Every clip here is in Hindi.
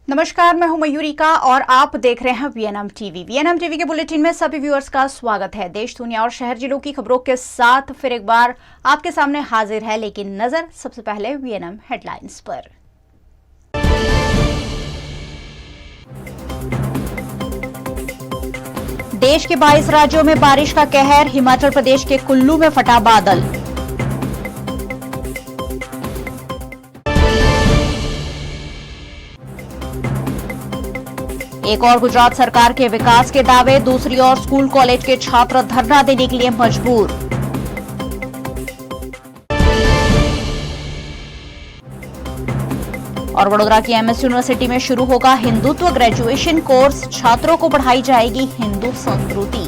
नमस्कार, मैं हूं मयूरिका और आप देख रहे हैं वीएनएम टीवी। वीएनएम टीवी के बुलेटिन में सभी व्यूअर्स का स्वागत है। देश, दुनिया और शहर जिलों की खबरों के साथ फिर एक बार आपके सामने हाजिर है, लेकिन नजर सबसे पहले वीएनएम हेडलाइंस पर। देश के 22 राज्यों में बारिश का कहर, हिमाचल प्रदेश के कुल्लू में फटा बादल। एक और गुजरात सरकार के विकास के दावे, दूसरी ओर स्कूल कॉलेज के छात्र धरना देने के लिए मजबूर। और वडोदरा की एमएस यूनिवर्सिटी में शुरू होगा हिंदुत्व ग्रेजुएशन कोर्स, छात्रों को पढ़ाई जाएगी हिंदू संस्कृति।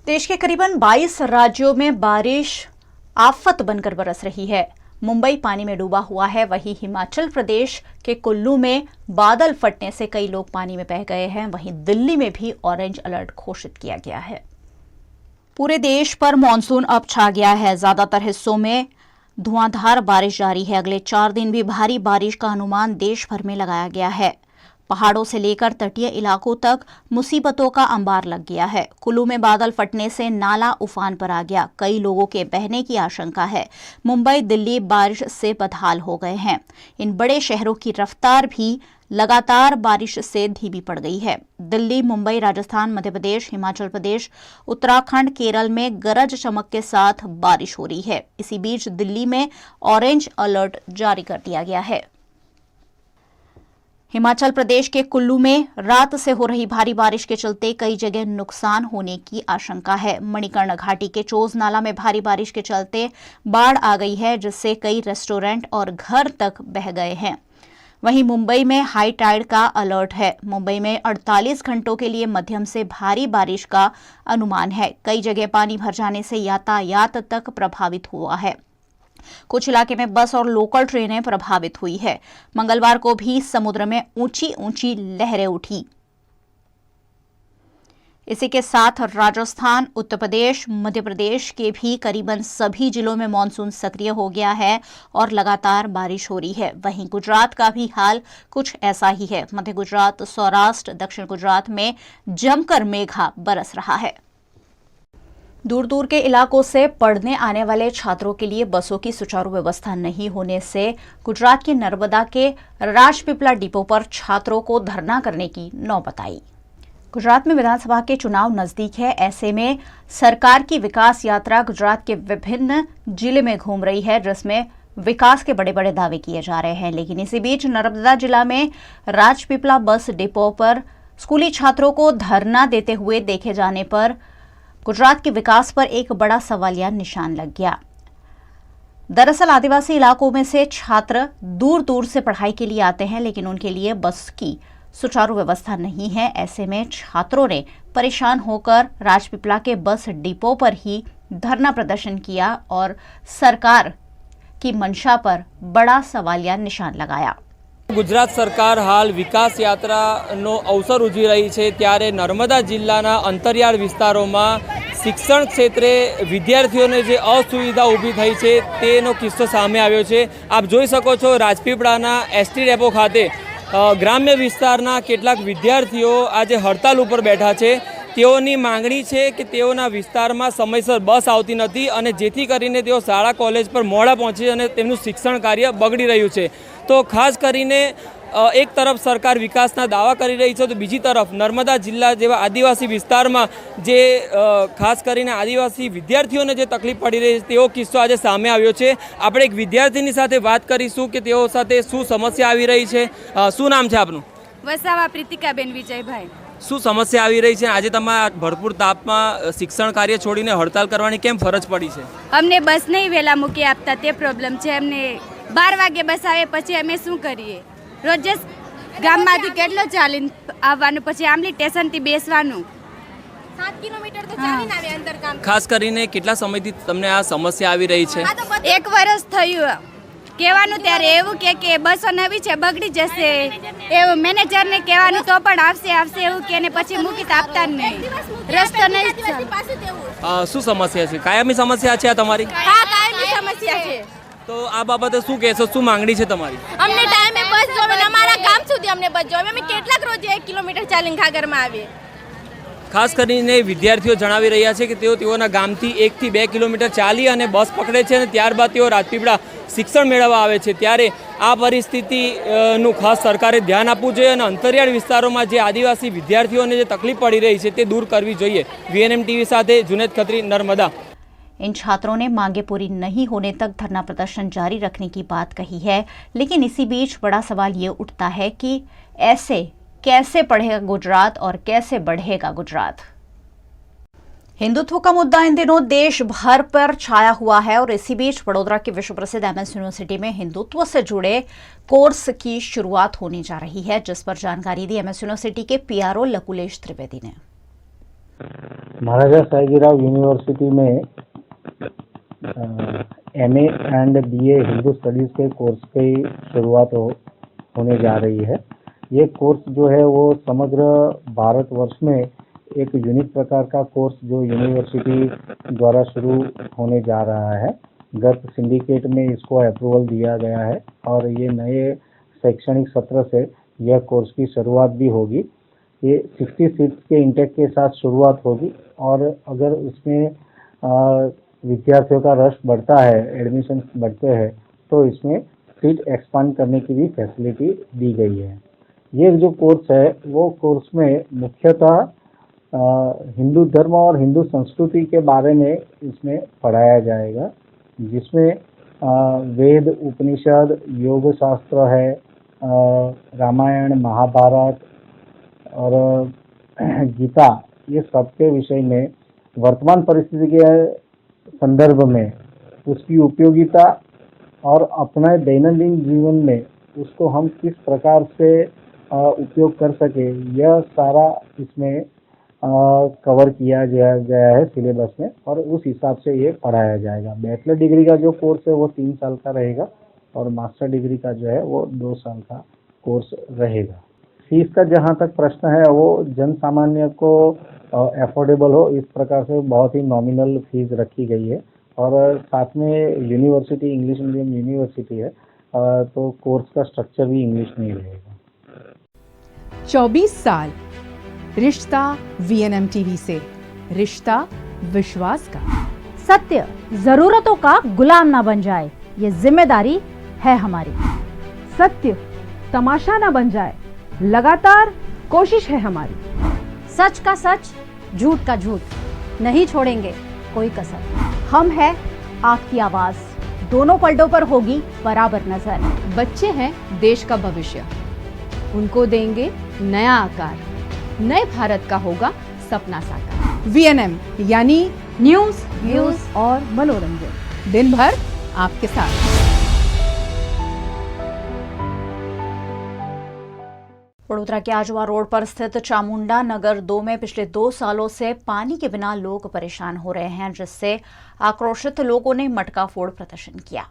देश के करीबन 22 राज्यों में बारिश आफत बनकर बरस रही है। मुंबई पानी में डूबा हुआ है, वहीं हिमाचल प्रदेश के कुल्लू में बादल फटने से कई लोग पानी में बह गए हैं। वहीं दिल्ली में भी ऑरेंज अलर्ट घोषित किया गया है। पूरे देश पर मानसून अब छा गया है। ज्यादातर हिस्सों में धुआंधार बारिश जारी है। अगले 4 दिन भी भारी बारिश का अनुमान देश भर में लगाया गया है। पहाड़ों से लेकर तटीय इलाकों तक मुसीबतों का अंबार लग गया है। कुल्लू में बादल फटने से नाला उफान पर आ गया। कई लोगों के बहने की आशंका है। मुंबई, दिल्ली बारिश से बदहाल हो गए हैं। इन बड़े शहरों की रफ्तार भी लगातार बारिश से धीमी पड़ गई है। दिल्ली, मुंबई, राजस्थान, मध्य प्रदेश, हिमाचल प्रदेश, उत्तराखंड, केरल में गरज चमक के साथ बारिश हो रही है। इसी बीच दिल्ली में ऑरेंज अलर्ट जारी कर दिया गया है। हिमाचल प्रदेश के कुल्लू में रात से हो रही भारी बारिश के चलते कई जगह नुकसान होने की आशंका है। मणिकर्ण घाटी के चोज नाला में भारी बारिश के चलते बाढ़ आ गई है, जिससे कई रेस्टोरेंट और घर तक बह गए हैं। वहीं मुंबई में हाई टाइड का अलर्ट है। मुंबई में 48 घंटों के लिए मध्यम से भारी बारिश का अनुमान है। कई जगह पानी भर जाने से यातायात तक प्रभावित हुआ है। कुछ इलाके में बस और लोकल ट्रेनें प्रभावित हुई है। मंगलवार को भी समुद्र में ऊंची ऊंची लहरें उठी। इसी के साथ राजस्थान, उत्तर प्रदेश, मध्य प्रदेश के भी करीबन सभी जिलों में मानसून सक्रिय हो गया है और लगातार बारिश हो रही है। वहीं गुजरात का भी हाल कुछ ऐसा ही है। मध्य गुजरात, सौराष्ट्र, दक्षिण गुजरात में जमकर मेघा बरस रहा है। दूर दूर के इलाकों से पढ़ने आने वाले छात्रों के लिए बसों की सुचारू व्यवस्था नहीं होने से गुजरात के नर्मदा के राजपीपला डिपो पर छात्रों को धरना करने की नौबत आई। गुजरात में विधानसभा के चुनाव नजदीक है। ऐसे में सरकार की विकास यात्रा गुजरात के विभिन्न जिले में घूम रही है, जिसमें विकास के बड़े बड़े दावे किए जा रहे हैं। लेकिन इसी बीच नर्मदा जिला में राजपीपला बस डिपो पर स्कूली छात्रों को धरना देते हुए देखे जाने पर गुजरात के विकास पर एक बड़ा सवालिया निशान लग गया। दरअसल आदिवासी इलाकों में से छात्र दूर दूर से पढ़ाई के लिए आते हैं, लेकिन उनके लिए बस की सुचारू व्यवस्था नहीं है। ऐसे में छात्रों ने परेशान होकर राजपीपला के बस डिपो पर ही धरना प्रदर्शन किया और सरकार की मंशा पर बड़ा सवालिया निशान लगाया। गुजरात सरकार हाल विकास यात्राનો અવસર ઉજવી રહી છે, ત્યારે નર્મદા જિલ્લાના અંતરિયાળ વિસ્તારોમાં શિક્ષણ ક્ષેત્રે વિદ્યાર્થીઓને જે અસુવિધા ઊભી થઈ છે તેનો કિસ્સો સામે આવ્યો છે। આપ જોઈ શકો છો, રાજપીપળાના એસટી ડેપો ખાતે ગ્રામ્ય વિસ્તારના કેટલાક વિદ્યાર્થીઓ આજે હડતાલ ઉપર બેઠા છે। તેઓની માંગણી છે કે તેઓના વિસ્તારમાં સમયસર બસ આવતી નથી અને જેથી કરીને તેઓ શાળા કોલેજ પર મોડા પહોંચે અને તેમનું શિક્ષણ કાર્ય બગડી રહ્યું છે। તો ખાસ કરીને એક તરફ સરકાર વિકાસના દાવા કરી રહી છે, તો બીજી તરફ નર્મદા જિલ્લા જેવા આદિવાસી વિસ્તારમાં જે ખાસ કરીને આદિવાસી વિદ્યાર્થીઓને જે તકલીફ પડી રહી છે તેવો કિસ્સો આજે સામે આવ્યો છે। આપણે એક વિદ્યાર્થીની સાથે વાત કરીશું કે તેઓ સાથે શું સમસ્યા આવી રહી છે। શું નામ છે આપનું? વસાવા પ્રીતિકાબેન વિજયભાઈ। શું સમસ્યા આવી રહી છે? આજે તમે ભરપૂર તાપમાં શિક્ષણ કાર્ય છોડીને હડતાલ કરવાની કેમ ફરજ પડી છે? અમને બસ નહીં વહેલા મૂકી આપતા તે પ્રોબ્લેમ છે। અમને 12 વાગે બસ આવે પછી અમે શું કરીએ? રોજ ગામમાંથી કેટલો ચાલીને આવવાનું, પછી આમલી સ્ટેશનથી બેસવાનું। 7 કિલોમીટર તો ચાલીને આવે અંદર કામ। ખાસ કરીને કેટલા સમયથી તમને આ સમસ્યા આવી રહી છે? 1 વર્ષ થયું। કહેવાનું ત્યારે એવું કે બસો નવી છે બગડી જશે એવું મેનેજરને કહેવાનું તો પણ આવશે એવું કે ને પછી મૂકી આપતા જ નહીં રસ્તો નહીં। શું સમસ્યા છે? કાયમી સમસ્યા છે આ તમારી? હા કાયમી સમસ્યા છે। તો આ બાબતે શું કહેશો, શું માંગણી છે તમારી? અમને ટાઈમે બસ જોવે ને અમારા ગામ સુધી અમને બસ જોવે. અમે કેટલાક રોજ 1 કિલોમીટર ચાલીને ઘાઘરમાં આવીએ. ખાસ કરીને વિદ્યાર્થીઓ જણાવી રહ્યા છે કે તેઓના ગામથી 1 થી 2 કિલોમીટર ચાલી અને બસ પકડે છે અને ત્યારબાદ તેઓ રાજપીપળા શિક્ષણ મેળવવા આવે છે. ત્યારે આ પરિસ્થિતિનું ખાસ સરકારે ધ્યાન આપવું જોઈએ અને અંતરિયાળ વિસ્તારોમાં જે આદિવાસી વિદ્યાર્થીઓને જે તકલીફ પડી રહી છે તે દૂર કરવી જોઈએ. VNM ટીવી સાથે जुनैद खत्री, नर्मदा। इन छात्रों ने मांगे पूरी नहीं होने तक धरना प्रदर्शन जारी रखने की बात कही है, लेकिन इसी बीच बड़ा सवाल ये उठता है कि ऐसे कैसे पढ़ेगा गुजरात और कैसे बढ़ेगा गुजरात। हिंदुत्व का मुद्दा इन दिनों देश भर पर छाया हुआ है और इसी बीच वडोदरा की विश्व प्रसिद्ध MS यूनिवर्सिटी में हिंदुत्व से जुड़े कोर्स की शुरुआत होने जा रही है, जिस पर जानकारी दी MS यूनिवर्सिटी के PRO लकुलेश त्रिवेदी ने। महाराजा साईजीराव यूनिवर्सिटी में MA and BA Hindu studies के कोर्स की शुरुआत होने जा रही है। ये कोर्स जो है वो समग्र भारतवर्ष में एक यूनिक प्रकार का कोर्स जो यूनिवर्सिटी द्वारा शुरू होने जा रहा है। गत सिंडिकेट में इसको अप्रूवल दिया गया है और ये नए शैक्षणिक सत्र से यह कोर्स की शुरुआत भी होगी। ये 60 सीट्स के इंटेक के साथ शुरुआत होगी और अगर उसमें विद्यार्थियों का रश बढ़ता है, एडमिशन बढ़ते हैं, तो इसमें सीट एक्सपांड करने की भी फैसिलिटी दी गई है। ये जो कोर्स है वो कोर्स में मुख्यतः हिंदू धर्म और हिंदू संस्कृति के बारे में इसमें पढ़ाया जाएगा, जिसमें वेद, उपनिषद, योग शास्त्र है, रामायण, महाभारत और गीता, ये सब के विषय में वर्तमान परिस्थिति के संदर्भ में उसकी उपयोगिता और अपने दैनंदिन जीवन में उसको हम किस प्रकार से उपयोग कर सके, यह सारा इसमें कवर किया गया है सिलेबस में और उस हिसाब से ये पढ़ाया जाएगा। बैचलर डिग्री का जो कोर्स है वो 3 साल का रहेगा और मास्टर डिग्री का जो है वो 2 साल का कोर्स रहेगा। फीस का जहाँ तक प्रश्न है वो जन सामान्य को अफोर्डेबल हो इस प्रकार से बहुत ही नॉमिनल फीस रखी गई है और साथ में यूनिवर्सिटी इंग्लिश मीडियम यूनिवर्सिटी है तो कोर्स का स्ट्रक्चर भी इंग्लिश में ही रहेगा। 24 साल रिश्ता VNM टीवी से, रिश्ता विश्वास का। सत्य जरूरतों का गुलाम ना बन जाए, ये जिम्मेदारी है हमारी। सत्य तमाशा ना बन जाए, लगातार कोशिश है हमारी। सच का सच, झूठ का झूठ, नहीं छोड़ेंगे कोई कसर। हम है आपकी आवाज, दोनों पलटों पर होगी बराबर नजर। बच्चे हैं देश का भविष्य, उनको देंगे नया आकार, नए भारत का होगा सपना साकार। VNM यानी न्यूज, व्यूज और मनोरंजन, दिन भर आपके साथ। वडोदरा के आजवा रोड पर स्थित चामुंडा नगर 2 में पिछले 2 सालों से पानी के बिना लोग परेशान हो रहे हैं, जिससे आक्रोशित लोगों ने मटका फोड़ प्रदर्शन किया।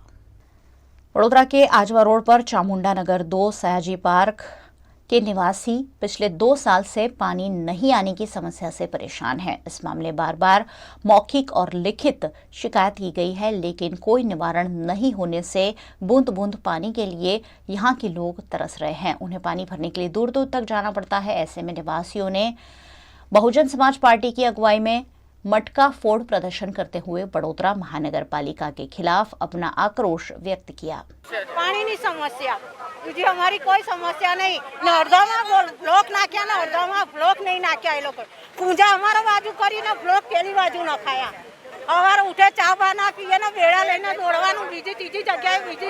वडोदरा के आजवा रोड पर चामुंडा नगर 2 सयाजी पार्क के निवासी पिछले 2 साल से पानी नहीं आने की समस्या से परेशान हैं। इस मामले बार बार मौखिक और लिखित शिकायत की गई है, लेकिन कोई निवारण नहीं होने से बूंद बूंद पानी के लिए यहाँ के लोग तरस रहे हैं। उन्हें पानी भरने के लिए दूर दूर तक जाना पड़ता है। ऐसे में निवासियों ने बहुजन समाज पार्टी की अगुवाई में मटका फोड़ प्रदर्शन करते हुए वडोदरा महानगर पालिका के खिलाफ अपना आक्रोश व्यक्त किया। पानी की समस्या जी, हमारी कोई समस्या नहीं। अर्धा में ब्लॉक नाख्या ना, अर्धा में ब्लॉक नहीं नाख्या। ये लोग पूजा हमारा बाजू करी ना, ब्लॉक पेली बाजू न खाया। हमारे उठे चा बना पीए ना, बेड़ा लेने दौड़वानु, बीजी तीजी जगह बीजी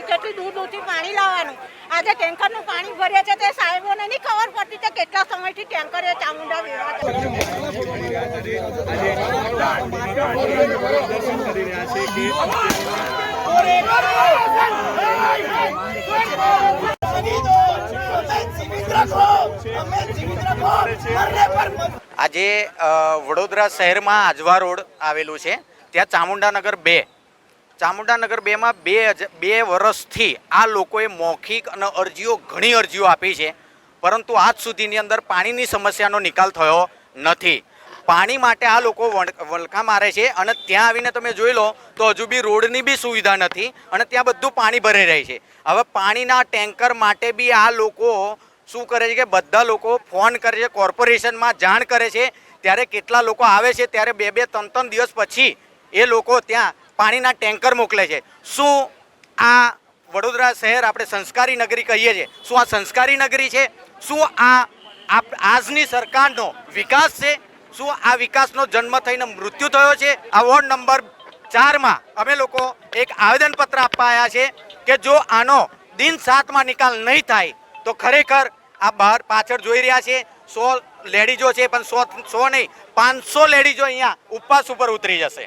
કેટલી દૂર દૂરથી પાણી લાવવાનું। આજે ટેન્કરનું પાણી ભર્યા છે તે સાહેબોને નહીં ખબર પડતી કે કેટલા સમયથી ટેન્કર એ ચામુંડા વેરા આજે વડોદરા શહેરમાં આજવા રોડ આવેલું છે, ત્યાં ચામુંડાનગર 2 ચામુંડાનગર 2માં 2 વર્ષથી આ લોકોએ મૌખિક અને અરજીઓ ઘણી અરજીઓ આપી છે, પરંતુ આજ સુધીની અંદર પાણીની સમસ્યાનો નિકાલ થયો નથી। પાણી માટે આ લોકો વલખા મારે છે અને ત્યાં આવીને તમે જોઈ લો તો હજુ બી રોડની બી સુવિધા નથી અને ત્યાં બધું પાણી ભરાઈ રહી છે. હવે પાણીના ટેન્કર માટે બી આ લોકો શું કરે છે કે બધા લોકો ફોન કરે છે, કોર્પોરેશનમાં જાણ કરે છે, ત્યારે કેટલા લોકો આવે છે ત્યારે 2-3 દિવસ પછી એ લોકો ત્યાં પાણીના ટેન્કર મોકલે છે. શું આ વડોદરા શહેર આપણે સંસ્કારી નગરી કહીએ છીએ, શું આ સંસ્કારી નગરી છે? શું આ આજની સરકારનો વિકાસ છે? શું આ વિકાસનો જન્મ થઈને મૃત્યુ થયો છે? આ વોર્ડ નંબર 4માં અમે લોકો એક આવેદનપત્ર આપવા આવ્યા છે કે જો આનો દિન 7માં નિકાલ નહીં થાય તો ખરેખર આ બહાર પાછળ જોઈ રહ્યા છે 100 લેડીઝો છે, પણ 100 નહીં 500 લેડીઝો અહીંયા ઉપવાસ ઉપર ઉતરી જશે.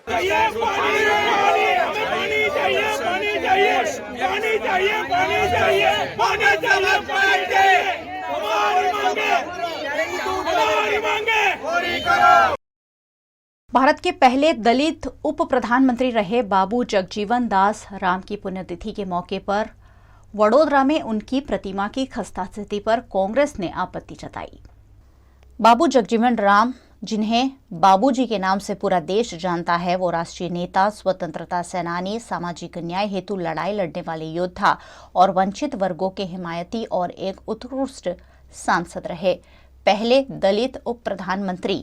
भारत के पहले दलित उप प्रधानमंत्री रहे बाबू जगजीवन दास राम की पुण्यतिथि के मौके पर वडोदरा में उनकी प्रतिमा की खस्ता स्थिति पर कांग्रेस ने आपत्ति जताई. बाबू जगजीवन राम, जिन्हें बाबूजी के नाम से पूरा देश जानता है, वो राष्ट्रीय नेता, स्वतंत्रता सेनानी, सामाजिक न्याय हेतु लड़ाई लड़ने वाले योद्धा और वंचित वर्गों के हिमायती और एक उत्कृष्ट सांसद रहे. पहले दलित उप प्रधानमंत्री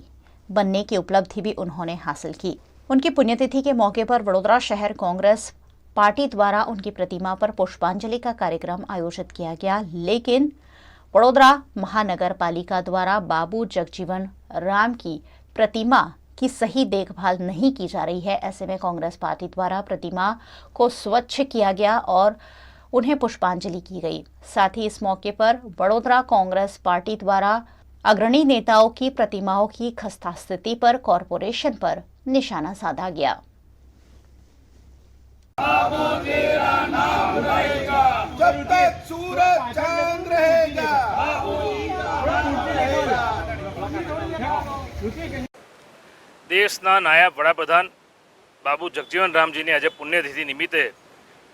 बनने की उपलब्धि भी उन्होंने हासिल की. उनकी पुण्यतिथि के मौके पर वडोदरा शहर कांग्रेस पार्टी द्वारा उनकी प्रतिमा पर पुष्पांजलि का कार्यक्रम आयोजित किया गया, लेकिन वडोदरा महानगर पालिका द्वारा बाबू जगजीवन राम की प्रतिमा की सही देखभाल नहीं की जा रही है. ऐसे में कांग्रेस पार्टी द्वारा प्रतिमा को स्वच्छ किया गया और उन्हें पुष्पांजलि की गई. साथ ही इस मौके पर वडोदरा कांग्रेस पार्टी द्वारा अग्रणी नेताओं की प्रतिमाओं की खस्ता स्थिति पर कॉरपोरेशन पर निशाना साधा गया. जब तक सूरज चांद रहेगा. દેશના નાયબ વડાપ્રધાન બાબુ જગજીવન રામજીની આજે પુણ્યતિથિ નિમિત્તે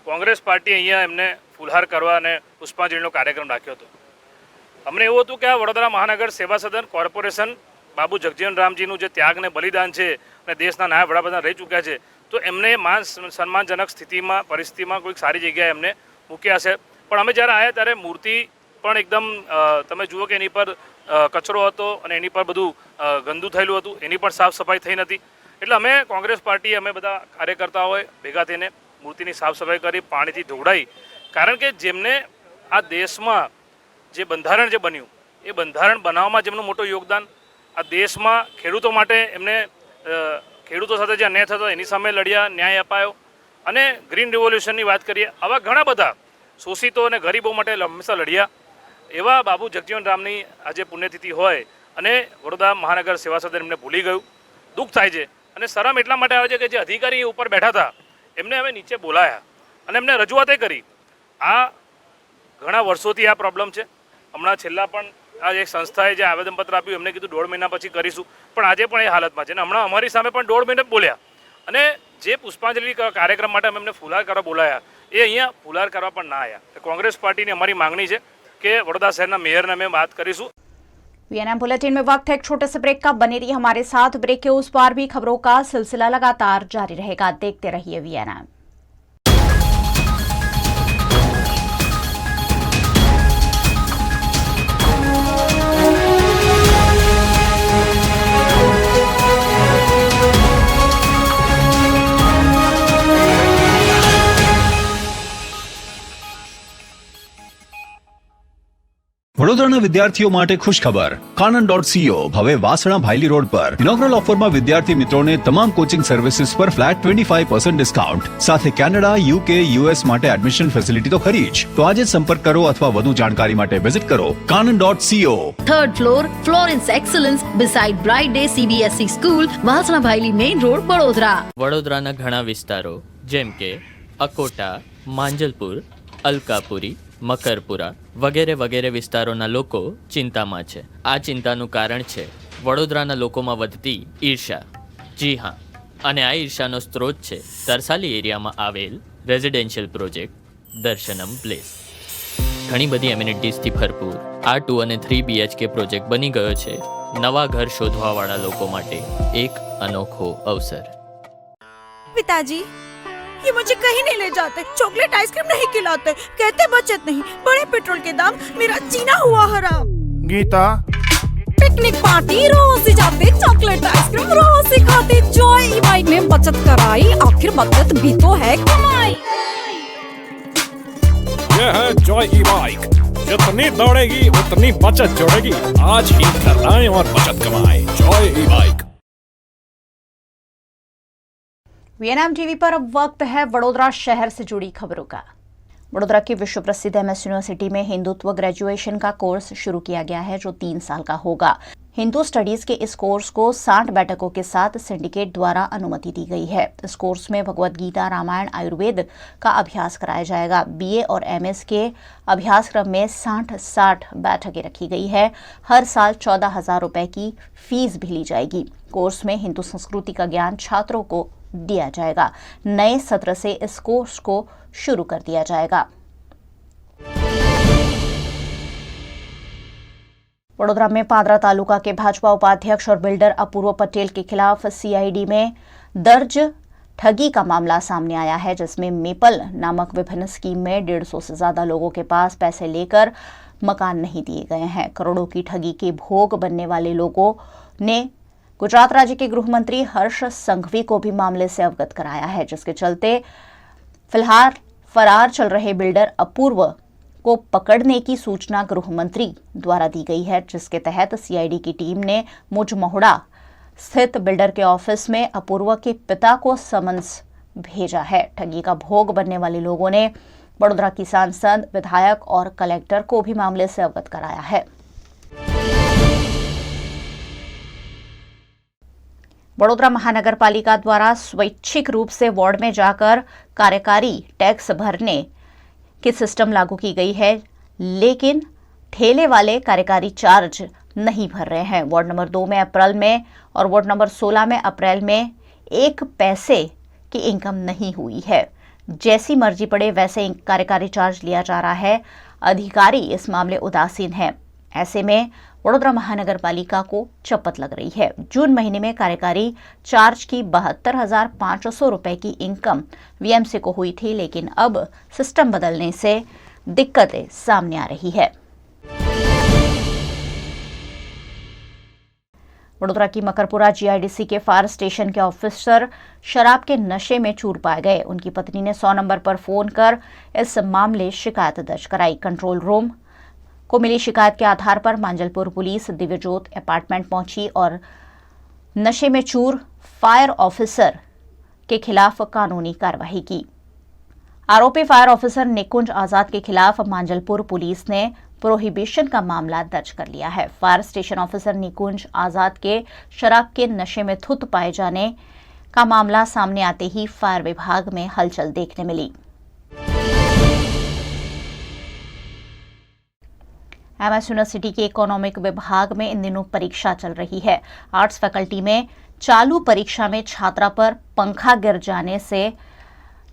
કોંગ્રેસ પાર્ટી અહીંયા એમને ફુલહાર કરવા અને પુષ્પાંજલિનો કાર્યક્રમ રાખ્યો હતો. અમને એવું હતું કે આ વડોદરા મહાનગર સેવા સદન કોર્પોરેશન બાબુ જગજીવન રામજીનું જે ત્યાગ અને બલિદાન છે અને દેશના નાયબ વડાપ્રધાન રહી ચૂક્યા છે, તો એમને માન સન્માનજનક સ્થિતિમાં પરિસ્થિતિમાં કોઈક સારી જગ્યાએ એમને મૂક્યા છે. પણ અમે જ્યારે આવ્યા ત્યારે મૂર્તિ પણ એકદમ તમે જુઓ કે એની પર કચરો હતો અને એની પર બધું ગંદુ થયેલું હતું, એની પણ સાફ સફાઈ થઈ નથી. એટલે અમે કોંગ્રેસ પાર્ટી અમે બધા કાર્યકર્તાઓએ ભેગા થઈને મૂર્તિની સાફ સફાઈ કરી, પાણીથી ધોવડાવી. કારણ કે જેમને આ દેશમાં જે બંધારણ જે બન્યું એ બંધારણ બનાવવામાં જેમનું મોટું યોગદાન, આ દેશમાં ખેડૂતો માટે એમને ખેડૂતો સાથે જે અન્યાય થતો એની સામે લડ્યા, ન્યાય અપાયો. અને ગ્રીન રિવોલ્યુશનની વાત કરીએ, આવા ઘણા બધા શોષિતો અને ગરીબો માટે હંમેશા લડ્યા. એવા બાબુ જગજીવન રામની આજે પુણ્યતિથિ હોય અને વડોદરા મહાનગર સેવા સદન એમને ભૂલી ગયું, દુઃખ થાય છે. અને શરમ એટલા માટે આવે છે કે જે અધિકારી ઉપર બેઠા હતા એમને હવે નીચે બોલાયા અને એમને રજૂઆતે કરી. આ ઘણા વર્ષોથી આ પ્રોબ્લેમ છે. હમણાં છેલ્લા પણ આ એક સંસ્થાએ જે આવેદનપત્ર આપ્યું એમને કીધું 1.5 મહિના પછી કરીશું, પણ આજે પણ એ હાલતમાં છે. અને હમણાં અમારી સામે પણ 1.5 મહિને બોલ્યા. અને જે પુષ્પાંજલિ કાર્યક્રમ માટે અમે એમને ફુલહાર કરવા બોલાયા એ અહીંયા ફુલહાર કરવા પણ ના આવ્યા. કોંગ્રેસ પાર્ટીની અમારી માંગણી છે कि वडोदरा शहर मेयर में बात करीશું. वीएनएम बुलेटिन में वक्त है एक छोटे से ब्रेक का. बने रहिए हमारे साथ. ब्रेक के उस पार भी खबरों का सिलसिला लगातार जारी रहेगा. देखते रहिए वीएनएम. વડોદરાના વિદ્યાર્થીઓ માટે ખુશખબર. Kanan.co હવે વાસણા ભાયલી રોડ પર ઇનોગ્રલ ઓફરમાં વિદ્યાર્થી મિત્રોને તમામ કોચિંગ સર્વિસીસ પર ફ્લેટ 25% ડિસ્કાઉન્ટ સાથે કેનેડા, UK, US માટે એડમિશન ફેસિલિટી તો ખરી જ. તો આજે સંપર્ક કરો અથવા વધુ જાણકારી માટે વિઝિટ કરો Kanan.co. Third floor, Florence Excellence beside Bright Day CBSE School, Vasna ભાયલી મેઇન રોડ, વડોદરા. વડોદરાના ઘણા વિસ્તારો જેમ કે અકોટા, માંજલપુર, અલકાપુરી, મકરપુરા વગેરે વગેરે વિસ્તારોના લોકો ચિંતામાં છે. આ ચિંતાનું કારણ છે વડોદરાના લોકોમાં વધતી ઈર્ષા. જી હા, અને આ ઈર્ષાનો સ્ત્રોત છે તરસાલી એરિયામાં આવેલ રેઝિડેન્શિયલ પ્રોજેક્ટ દર્શનમ પ્લેસ. ઘણી બધી એમિનિટીઝથી ભરપૂર આ 2 અને 3 BHK પ્રોજેક્ટ બની ગયો છે નવા ઘર શોધવાવાળા લોકો માટે એક અનોખો અવસર। पिताजी ये मुझे कहीं नहीं ले जाते, चॉकलेट आइसक्रीम नहीं खिलाते, कहते बचत नहीं, बड़े पेट्रोल के दाम, मेरा जीना हुआ हराम। गीता पिकनिक पार्टी रोज ही जाते, चॉकलेट आइसक्रीम रोज ही खाते, जॉय ई बाइक में बचत कराई, आखिर बचत भी तो है कमाई। यह है जॉय ई बाइक, जितनी दौड़ेगी उतनी बचत जोड़ेगी। आज ही घर आए और बचत कमाए। जॉय ई बाइक। वीएनएम टीवी पर अब वक्त है वडोदरा शहर से जुड़ी खबरों का। वडोदरा की विश्व प्रसिद्ध एमएस यूनिवर्सिटी में हिंदुत्व ग्रेजुएशन का कोर्स शुरू किया गया है जो 3 साल का होगा। हिंदू स्टडीज के इस कोर्स को 60 बैठकों के साथ सिंडिकेट द्वारा अनुमति दी गई है। इस कोर्स में भगवत गीता, रामायण, आयुर्वेद का अभ्यास कराया जाएगा। बीए और एमएस के अभ्यासक्रम में 60 बैठकें रखी गई है। हर साल 14,000 रुपए की फीस भी ली जाएगी। कोर्स में हिंदू संस्कृति का ज्ञान छात्रों को दिया जाएगा। नए सत्र से इस कोर्स को शुरू कर दिया जाएगा। वडोदरा में पादरा तालुका के भाजपा उपाध्यक्ष और बिल्डर अपूर्व पटेल के खिलाफ सीआईडी में दर्ज ठगी का मामला सामने आया है, जिसमें मेपल नामक विभिन्न स्कीम में 150 से ज्यादा लोगों के पास पैसे लेकर मकान नहीं दिए गए हैं। करोड़ों की ठगी के भोग बनने वाले लोगों ने गुजरात राज्य के गृह मंत्री हर्ष संघवी को भी मामले से अवगत कराया है, जिसके चलते फिलहाल फरार चल रहे बिल्डर अपूर्व को पकड़ने की सूचना गृह मंत्री द्वारा दी गई है, जिसके तहत सीआईडी की टीम ने मुजमोहड़ा स्थित बिल्डर के ऑफिस में अपूर्व के पिता को समन्स भेजा है। ठगी का भोग बनने वाले लोगों ने वडोदरा की सांसद, विधायक और कलेक्टर को भी मामले से अवगत कराया है। वडोदरा महानगर पालिका द्वारा स्वैच्छिक रूप से वार्ड में जाकर कार्यकारी टैक्स भरने की सिस्टम लागू की गई है, लेकिन ठेले वाले कार्यकारी चार्ज नहीं भर रहे हैं। वार्ड नंबर 2 में अप्रैल में और वार्ड नंबर 16 में अप्रैल में 1 पैसे की इनकम नहीं हुई है। जैसी मर्जी पड़े वैसे कार्यकारी चार्ज लिया जा रहा है। अधिकारी इस मामले उदासीन है। ऐसे में वडोदरा महानगर पालिका को चपत लग रही है। जून महीने में कार्यकारी चार्ज की 72,500 रुपए की इनकम वीएमसी को हुई थी, लेकिन अब सिस्टम बदलने से दिक्कतें सामने आ रही है। वडोदरा की मकरपुरा जीआईडीसी के फायर स्टेशन के ऑफिसर शराब के नशे में चूर पाए गए। उनकी पत्नी ने 100 नंबर पर फोन कर इस मामले शिकायत दर्ज कराई। कंट्रोल रूम को मिली शिकायत के आधार पर मांजलपुर पुलिस दिव्यज्योत अपार्टमेंट पहुंची और नशे में चूर फायर ऑफिसर के खिलाफ कानूनी कार्रवाई की। आरोपी फायर ऑफिसर निकुंज आजाद के खिलाफ मांजलपुर पुलिस ने प्रोहिबिशन का मामला दर्ज कर लिया है। फायर स्टेशन ऑफिसर निकुंज आजाद के शराब के नशे में धुत पाए जाने का मामला सामने आते ही फायर विभाग में हलचल देखने मिली। एमएस यूनिवर्सिटी के इकोनॉमिक विभाग में इन दिनों परीक्षा चल रही है। आर्ट्स फैकल्टी में चालू परीक्षा में छात्रा पर पंखा गिर जाने से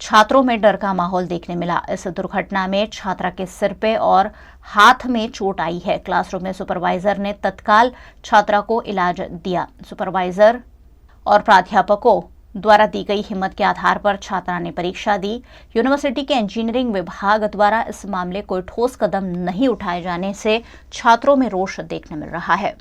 छात्रों में डर का माहौल देखने मिला। इस दुर्घटना में छात्रा के सिर पे और हाथ में चोट आई है। क्लासरूम में सुपरवाइजर ने तत्काल छात्रा को इलाज दिया। सुपरवाइजर और प्राध्यापकों द्वारा दी गई हिम्मत के आधार पर छात्रा ने परीक्षा दी। यूनिवर्सिटी के इंजीनियरिंग विभाग द्वारा इस मामले कोई ठोस कदम नहीं उठाए जाने से छात्रों में रोष देखने मिल रहा है।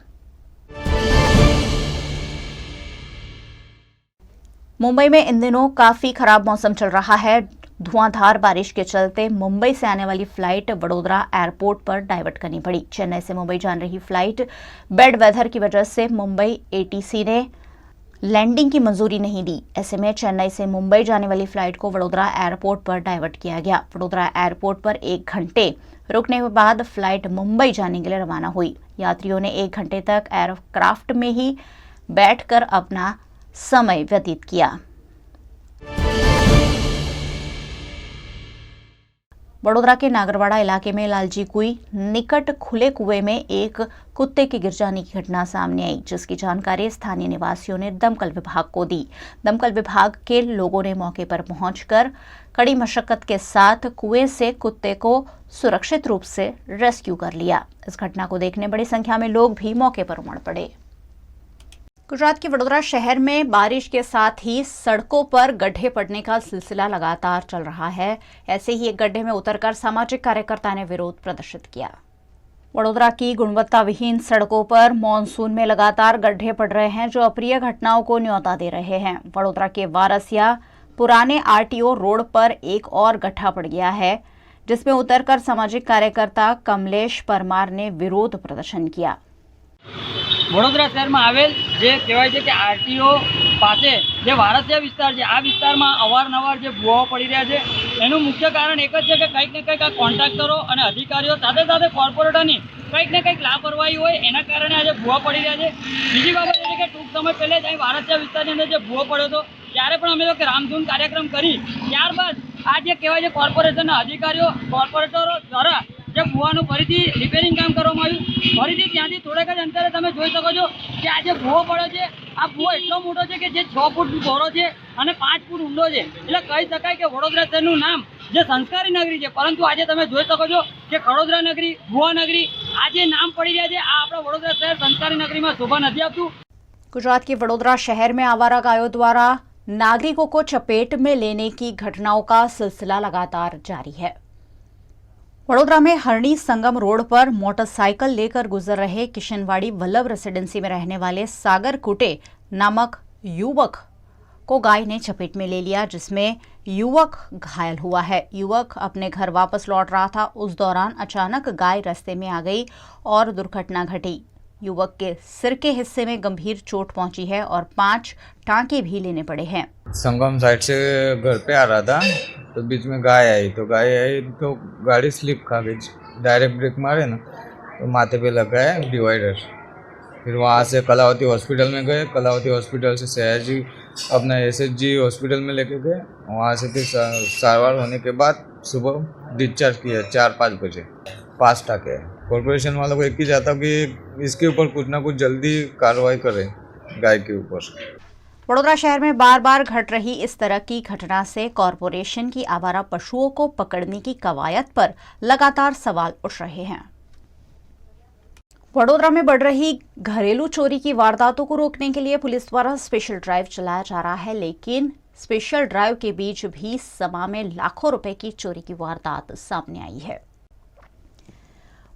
मुंबई में इन दिनों काफी खराब मौसम चल रहा है। धुआंधार बारिश के चलते मुंबई से आने वाली फ्लाइट वडोदरा एयरपोर्ट पर डाइवर्ट करनी पड़ी। चेन्नई से मुंबई जाने रही फ्लाइट बैड वेदर की वजह से मुंबई एटीसी ने लैंडिंग की मंजूरी नहीं दी। ऐसे में चेन्नई से मुंबई जाने वाली फ्लाइट को वडोदरा एयरपोर्ट पर डाइवर्ट किया गया। वडोदरा एयरपोर्ट पर 1 घंटे रुकने के बाद फ्लाइट मुंबई जाने के लिए रवाना हुई। यात्रियों ने 1 घंटे तक एयरक्राफ्ट में ही बैठकर अपना समय व्यतीत किया। वडोदरा के नागरवाड़ा इलाके में लालजी कुई निकट खुले कुएं में एक कुत्ते के गिर जाने की घटना सामने आई, जिसकी जानकारी स्थानीय निवासियों ने दमकल विभाग को दी। दमकल विभाग के लोगों ने मौके पर पहुंचकर कड़ी मशक्कत के साथ कुएं से कुत्ते को सुरक्षित रूप से रेस्क्यू कर लिया। इस घटना को देखने बड़ी संख्या में लोग भी मौके पर उमड़ पड़े। गुजरात के वडोदरा शहर में बारिश के साथ ही सड़कों पर गड्ढे पड़ने का सिलसिला लगातार चल रहा है। ऐसे ही एक गड्ढे में उतरकर सामाजिक कार्यकर्ता ने विरोध प्रदर्शित किया। वडोदरा की गुणवत्ता विहीन सड़कों पर मानसून में लगातार गड्ढे पड़ रहे हैं, जो अप्रिय घटनाओं को न्योता दे रहे हैं। वडोदरा के वारसिया पुराने आरटीओ रोड पर एक और गड्ढा पड़ गया है, जिसमें उतरकर सामाजिक कार्यकर्ता कमलेश परमार ने विरोध प्रदर्शन किया। वडोदरा शहर में आवेल जे कहेवाय छे के आरटीओ पासे जे वारसिया विस्तार छे, आ विस्तारमां अवारनवार जे भुवाओ पड़ी रह्या छे, एनुं मुख्य कारण एक ज छे के कंईक ने कंईक आ कॉन्ट्राक्टरो अने अधिकारीओ साथे साथे कॉर्पोरेटरनी कंईक ने कंईक लापरवाही होय एना कारणे आज भुवा पड़ी रह्या छे। बीजी बाबत ए के टूंक समय पहले ज वारसिया विस्तारनी अंदर जे भुवो पड्यो हतो त्यारे पण अमे लोके रामधून कार्यक्रम करी, त्यारबाद आ जे कहेवाय छे कॉर्पोरेशनना अधिकारीओ कॉर्पोरेटरो द्वारा जे भुवानुं फरीथी रिपेरिंग काम करवामां आव्युं। फरीथी त्यांथी थोड़ेक ज अंतरे तमे जोई शको छो के आ जे भुवो पड्यो छे, आ भुवो एटलो मोटो छे के जे 6 फूट पહોળો छे અને 5 फूट ઊંડો છે। એટલે કહી શકાય કે વડોદરા શહેરનું નામ જે સંસ્કારી નગરી છે, પરંતુ આજે તમે જોઈ શકો છો કે ખડોદરા નગરી, ભુવા નગરી, આ જે નામ પડી રહ્યા છે, આ આપણા વડોદરા શહેર સંસ્કારી નગરીમાં શોભા નથી આપતું। गुजरात के वडोदरा शहर में आवारा गायों द्वारा नागरिकों को चपेट में लेने की घटनाओं का सिलसिला लगातार जारी है। वडोदरा में हरणी संगम रोड पर मोटरसाइकिल लेकर गुजर रहे किशनवाड़ी वल्लभ रेसिडेंसी में रहने वाले सागर कुटे नामक युवक को गाय ने चपेट में ले लिया, जिसमें युवक घायल हुआ है। युवक अपने घर वापस लौट रहा था, उस दौरान अचानक गाय रास्ते में आ गई और दुर्घटना घटी। युवक के सिर के हिस्से में गंभीर चोट पहुंची है और 5 टांके भी लेने पड़े हैं। संगम साइड से घर पे आ रहा था तो बीच में गाय आई तो गाड़ी स्लिप खा गई। डायरेक्ट ब्रेक मारे ना तो माथे पे लगा है डिवाइडर। फिर वहाँ से कलावती हॉस्पिटल में गए, कलावती हॉस्पिटल से सयाजी अपना SSG हॉस्पिटल में लेके गए। वहाँ से फिर सारवार होने के बाद सुबह डिस्चार्ज किया 4-5 बजे। 5 टाके। कॉर्पोरेशन वालों को एक ही चाहता हूँ कि इसके ऊपर कुछ ना कुछ जल्दी कार्रवाई करें गाय के ऊपर। वडोदरा शहर में बार बार घट रही इस तरह की घटना से कॉरपोरेशन की आवारा पशुओं को पकड़ने की कवायद पर लगातार सवाल उठ रहे हैं। वडोदरा में बढ़ रही घरेलू चोरी की वारदातों को रोकने के लिए पुलिस द्वारा स्पेशल ड्राइव चलाया जा रहा है, लेकिन स्पेशल ड्राइव के बीच भी समा में लाखों रुपए की चोरी की वारदात सामने आई है।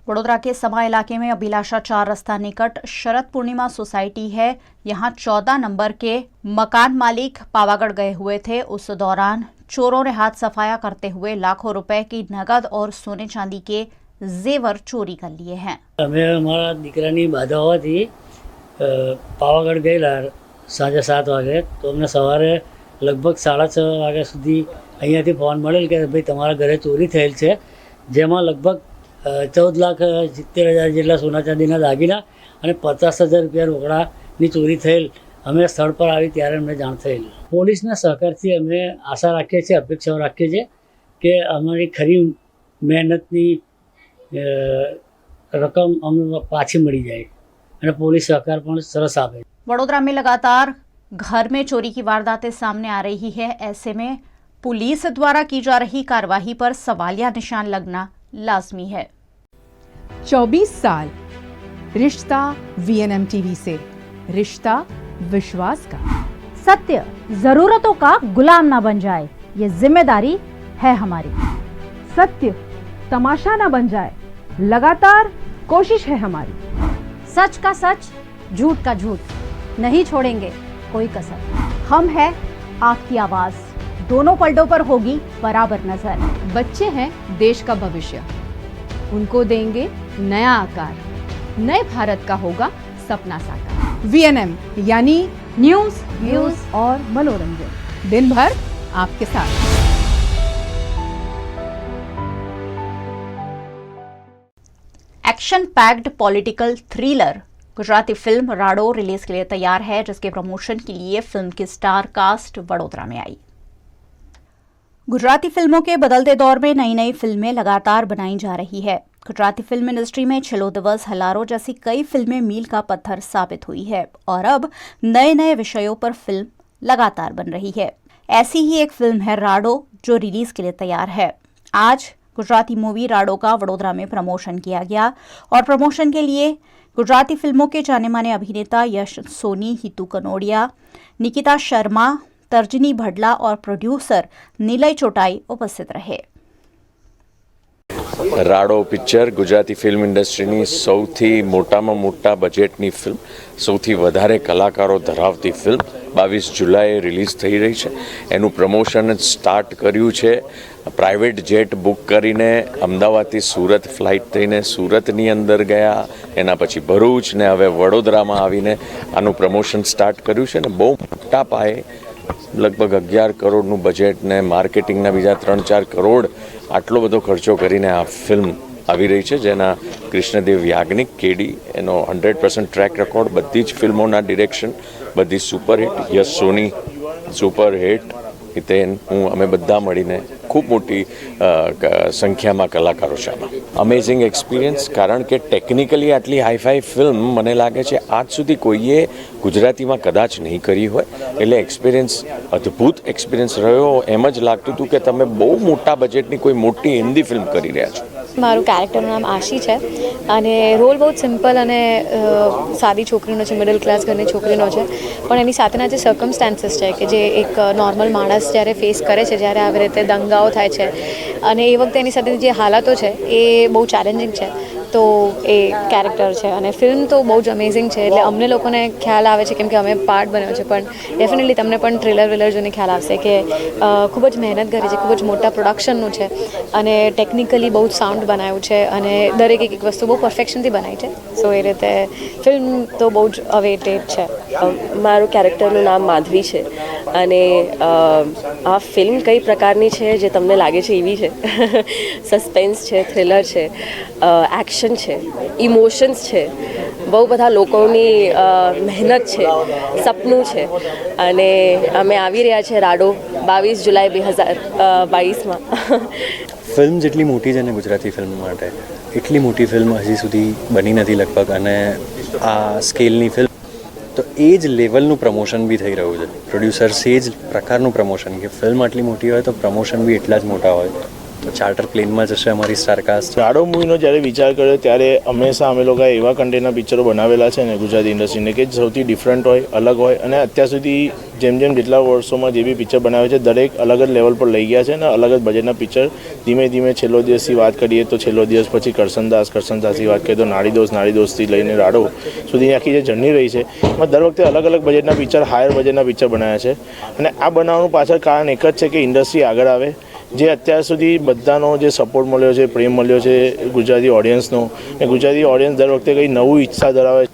वडोदरा के समा इलाके में अभिलाषा 4 रास्ता निकट शरद पूर्णिमा सोसाइटी है। यहां 14 नंबर के मकान मालिक पावागढ़ गए हुए थे। उस दौरान चोरों ने हाथ सफाया करते हुए लाखों रुपए की नगद और सोने चांदी के जेवर चोरी कर लिए हैं। અમે અમારા દીકરાની બાધા હોવાથી પાવાગઢ ગયેલા સાંજે 7 વાગે, તો અમને સવારે લગભગ 6:30 વાગ્યા સુધી અહીંયાથી ફોન મળેલ કે ભાઈ તમારા ઘરે ચોરી થયેલ છે, જેમાં લગભગ 14,70,000 જેટલા સોના ચાંદીના દાગીના અને 50,000 રૂપિયા રોકડાની ચોરી થયેલ। અમે સ્થળ પર આવી ત્યારે અમને જાણ થયેલ। પોલીસના સહકારથી અમે આશા રાખીએ છીએ, અપેક્ષાઓ રાખીએ છીએ કે અમારી ખરી મહેનતની રકમ અમને પાછી મળી જાય અને પોલીસ સહકાર પણ સરસ આપે। वडोदरा में लगातार घर में चोरी की वारदातें सामने आ रही है। ऐसे में पुलिस द्वारा की जा रही कार्रवाई पर सवालिया निशान लगना लाजमी है। 24 साल रिश्ता VNM TV से, रिश्ता विश्वास का। सत्य जरूरतों का गुलाम ना बन जाए, ये जिम्मेदारी है हमारी। सत्य तमाशा ना बन जाए, लगातार कोशिश है हमारी। सच का सच, झूठ का झूठ, नहीं छोड़ेंगे कोई कसर। हम है आपकी आवाज, दोनों पलटों पर होगी बराबर नजर। बच्चे हैं देश का भविष्य, उनको देंगे नया आकार, नए भारत का होगा सपना साकार। VNM यानी न्यूज, व्यूज और मनोरंजन, दिन भर आपके साथ। Action packed political thriller Gujarati film Rado release के लिए तैयार है, जिसके प्रमोशन के लिए फिल्म की स्टार कास्ट वडोदरा में आई। गुजराती फिल्मों के बदलते दौर में नई नई फिल्में लगातार बनाई जा रही है। गुजराती फिल्म इंडस्ट्री में छिलो दिवस, हलारो जैसी कई फिल्में मील का पत्थर साबित हुई है और अब नए नए विषयों पर फिल्म लगातार बन रही है। ऐसी ही एक फिल्म है राडो, जो रिलीज के लिए तैयार है। आज गुजराती मूवी राडो का वडोदरा में प्रमोशन किया गया और प्रमोशन के लिए गुजराती फिल्मों के जाने माने अभिनेता यश सोनी, हितू कनोडिया, निकिता शर्मा, तर्जनी भडला और प्रोड्यूसर नीलय चोटाई उपस्थित रहे। રાડો પિક્ચર ગુજરાતી ફિલ્મ ઇન્ડસ્ટ્રીની સૌથી મોટામાં મોટા બજેટની ફિલ્મ, સૌથી વધારે કલાકારો ધરાવતી ફિલ્મ 22 જુલાઈએ રિલીઝ થઈ રહી છે. એનું પ્રમોશન સ્ટાર્ટ કર્યું છે. પ્રાઇવેટ જેટ બુક કરીને અમદાવાદથી સુરત ફ્લાઇટ થઈને સુરતની અંદર ગયા, એના પછી ભરૂચ ને હવે વડોદરામાં આવીને આનું પ્રમોશન સ્ટાર્ટ કર્યું છે ને બહુ મોટા પાયે લગભગ 11 કરોડનું બજેટ ને માર્કેટિંગના બીજા 3-4 કરોડ આટલો બધો ખર્ચો કરીને આ ફિલ્મ આવી રહી છે, જેના કૃષ્ણદેવ યાજ્ઞિક કેડી એનો 100% ટ્રેક રેકોર્ડ, બધી જ ફિલ્મોના ડિરેક્શન બધી સુપરહિટ, યશ સોની સુપરહિટ, હિતેન, હું અમે બધા મળીને ખૂબ મોટી સંખ્યામાં કલાકારો છે આમાં. અમેઝિંગ એક્સપિરિયન્સ, કારણ કે ટેકનિકલી આટલી હાઈફાઈ ફિલ્મ મને લાગે છે આજ સુધી કોઈએ ગુજરાતીમાં કદાચ નહીં કરી હોય, એટલે એક્સપિરિયન્સ અદ્ભુત એક્સપિરિયન્સ રહ્યો. એમ જ લાગતું હતું કે તમે બહુ મોટા બજેટની કોઈ મોટી હિન્દી ફિલ્મ કરી રહ્યા છો. મારું કેરેક્ટરનું નામ આશી છે અને રોલ બહુ સિમ્પલ અને સાદી છોકરીનો છે, મિડલ ક્લાસ ઘરની છોકરીનો છે, પણ એની સાથેના જે સર્કમસ્ટાન્સીસ છે કે જે એક નોર્મલ માણસ જ્યારે ફેસ કરે છે, જ્યારે આવી રીતે દંગાઓ થાય છે અને એ વખતે એની સાથે જે હાલાતો છે એ બહુ ચેલેન્જિંગ છે. તો એ કેરેક્ટર છે અને ફિલ્મ તો બહુ જ અમેઝિંગ છે. એટલે અમને લોકોને ખ્યાલ આવે છે કેમ કે અમે પાર્ટ બન્યો છે, પણ ડેફિનેટલી તમને પણ ટ્રેલર જોઈને ખ્યાલ આવશે કે ખૂબ જ મહેનત કરી છે, ખૂબ જ મોટા પ્રોડક્શનનું છે અને ટેકનિકલી બહુ જ સાઉન્ડ બનાવ્યું છે અને દરેક એક વસ્તુ બહુ પરફેક્શનથી બનાવી છે. સો એ રીતે ફિલ્મ તો બહુ જ અવેટેડ છે. મારું કેરેક્ટરનું નામ માધવી છે અને આ ફિલ્મ કઈ પ્રકારની છે જે તમને લાગે છે એવી છે. સસ્પેન્સ છે, થ્રિલર છે, એક્શન છે, ઇમોશન્સ છે, બહુ બધા લોકોની મહેનત છે, સપનું છે અને અમે આવી રહ્યા છે રાડો 22 જુલાઈ 2022માં. ફિલ્મ જેટલી મોટી છે ને ગુજરાતી ફિલ્મ માટે, એટલી મોટી ફિલ્મ હજી સુધી બની નથી લગભગ. અને આ સ્કેલની ફિલ્મ તો એ જ લેવલનું પ્રમોશન બી થઈ રહ્યું છે. પ્રોડ્યુસર્સ એ જ પ્રકારનું પ્રમોશન કે ફિલ્મ આટલી મોટી હોય તો પ્રમોશન બી એટલા જ મોટા હોય. તો ચાર્ટર પ્લેનમાં જશે અમારી સ્ટારકાસ્ટ. રાડો મૂવીનો જ્યારે વિચાર કર્યો ત્યારે હંમેશા અમે લોકોએ એવા કન્ટેન્ટના પિક્ચરો બનાવેલા છે ને ગુજરાતી ઇન્ડસ્ટ્રીને કે સૌથી ડિફરન્ટ હોય, અલગ હોય અને અત્યાર સુધી જેમ જેટલા વર્ષોમાં જે બી પિક્ચર બનાવે છે દરેક અલગ જ લેવલ પર લઈ ગયા છે અને અલગ જ બજેટના પિક્ચર ધીમે ધીમે છેલ્લો દિવસથી વાત કરીએ તો છેલ્લો દિવસ, પછી કરસનદાસથી વાત કરીએ તો નાડીદોસ્તથી લઈને રાડો સુધી આખી જે જર્ની રહી છે એમાં દર વખતે અલગ અલગ બજેટના પિક્ચર, હાયર બજેટના પિક્ચર બનાવ્યા છે. અને આ બનાવવાનું પાછળ કારણ એક જ છે કે ઇન્ડસ્ટ્રી આગળ આવે. જે અત્યાર સુધી બધાનો જે સપોર્ટ મળ્યો છે, પ્રેમ મળ્યો છે ગુજરાતી ઓડિયન્સનો, એ ગુજરાતી ઓડિયન્સ દર વખતે કંઈ નવું ઈચ્છા ધરાવે છે,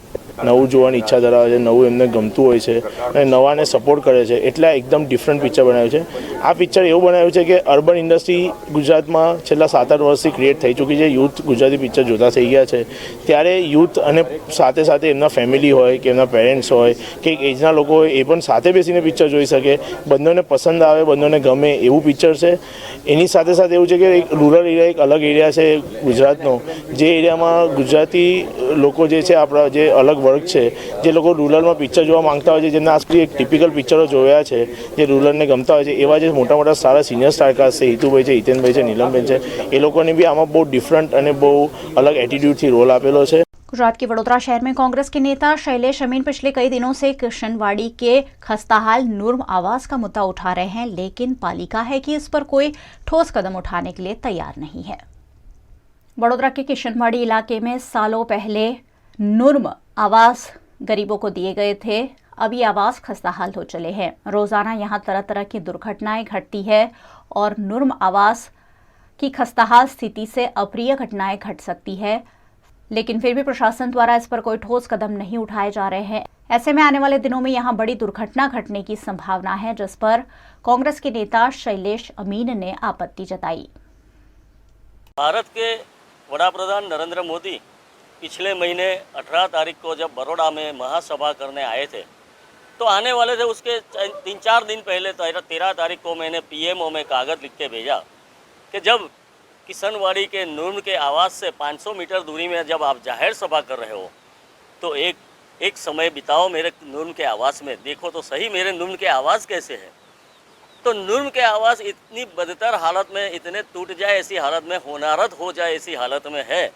નવું જોવાની ઈચ્છા ધરાવે છે, નવું એમને ગમતું હોય છે અને નવાને સપોર્ટ કરે છે. એટલે એકદમ ડિફરન્ટ પિક્ચર બનાવ્યું છે. આ પિક્ચર એવું બનાવ્યું છે કે અર્બન ઇન્ડસ્ટ્રી ગુજરાતમાં છેલ્લા 7-8 વર્ષથી ક્રિએટ થઈ ચૂકી છે. યુથ ગુજરાતી પિક્ચર જોતા થઈ ગયા છે. ત્યારે યુથ અને સાથે સાથે એમના ફેમિલી હોય કે એમના પેરેન્ટ્સ હોય કે એજના લોકો હોય એ પણ સાથે બેસીને પિક્ચર જોઈ શકે, બંનેને પસંદ આવે, બંનેને ગમે એવું પિક્ચર છે. એની સાથે સાથે એવું છે કે એક રૂરલ એરિયા, એક અલગ એરિયા છે ગુજરાતનો, જે એરિયામાં ગુજરાતી લોકો જે છે, આપણા જે અલગ વર્ગ છે, જે લોકો રૂરલમાં પિક્ચર જોવા માંગતા હોય છે, જેમના આજથી એક ટિપિકલ પિક્ચરો જોયા છે, જે રૂરલને ગમતા હોય છે, એવા જે મોટા મોટા સારા સિનિયર સ્ટારકાસ્ટ છે, હિતુભાઈ છે, હિતેનભાઈ છે, નીલમબેન છે, એ લોકોને બી આમાં બહુ ડિફરન્ટ અને બહુ અલગ एटीट्यूड रोल આપેલો છે. गुजरात के वडोदरा शहर में कांग्रेस के नेता शैलेश अमीन पिछले कई दिनों से किशनवाड़ी के खस्ताहाल नूर्म आवास का मुद्दा उठा रहे हैं, लेकिन पालिका है कि इस पर कोई ठोस कदम उठाने के लिए तैयार नहीं है. वडोदरा के किशनवाड़ी इलाके में सालों पहले नूर्म आवास गरीबों को दिए गए थे. अब ये आवास खस्ताहाल हो चले हैं. रोजाना यहाँ तरह तरह की दुर्घटनाएं घटती है और नूर्म आवास की खस्ताहाल स्थिति से अप्रिय घटनाएं घट सकती है, लेकिन फिर भी प्रशासन द्वारा इस पर कोई ठोस कदम नहीं उठाए जा रहे हैं. ऐसे में आने वाले दिनों में यहाँ बड़ी दुर्घटना घटने की संभावना है, जिस पर कांग्रेस के नेता शैलेश अमीन ने आपत्ति जताई. भारत के वडाप्रधान नरेंद्र मोदी पिछले महीने 18 तारीख को जब बड़ौदा में महासभा करने आए थे तो आने वाले थे उसके 3-4 दिन पहले 13 तारीख को मैंने PMO में कागज़ लिख के भेजा कि जब किशनवाड़ी के नूर्म के आवास से 500 मीटर दूरी में जब आप जाहिर सभा कर रहे हो तो एक समय बिताओ मेरे नूर्म के आवास में, देखो तो सही मेरे नूर्म के आवास कैसे है। तो नूर्म के आवास इतनी बदतर हालत में, इतने टूट जाए ऐसी हालत में, होनारत हो जाए ऐसी हालत में है।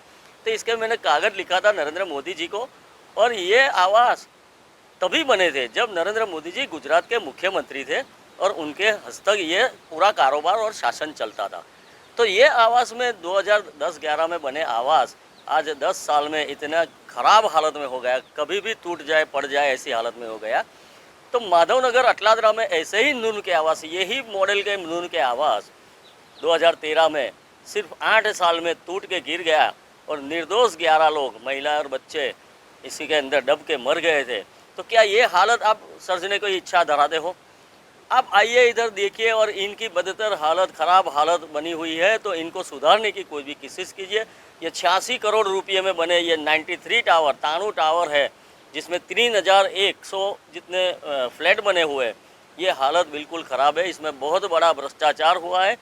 तो इसके मैंने कागज़ लिखा था नरेंद्र मोदी जी को, और ये आवास तभी बने थे जब नरेंद्र मोदी जी गुजरात के मुख्यमंत्री थे और उनके हस्तक ये पूरा कारोबार और शासन चलता था। तो ये आवास में 2010-11 में बने आवास आज 10 साल में इतना ख़राब हालत में हो गया, कभी भी टूट जाए पड़ जाए ऐसी हालत में हो गया। तो माधवनगर अटलादरा में ऐसे ही नून के आवास, यही मॉडल के नून के आवास 2013 में सिर्फ 8 साल में टूट के गिर गया और निर्दोष 11 लोग, महिला और बच्चे इसी के अंदर दब के मर गए थे। तो क्या ये हालत आप सर्जने को इच्छा धराते हो? आप आइए इधर देखिए, और इनकी बदतर हालत, ख़राब हालत बनी हुई है, तो इनको सुधारने की कोई भी कोशिश कीजिए। ये 86 करोड़ रुपये में बने ये 93 टावर, 93 टावर है, जिसमें 3100 जितने फ्लैट बने हुए हैं। ये हालत बिल्कुल ख़राब है, इसमें बहुत बड़ा भ्रष्टाचार हुआ है।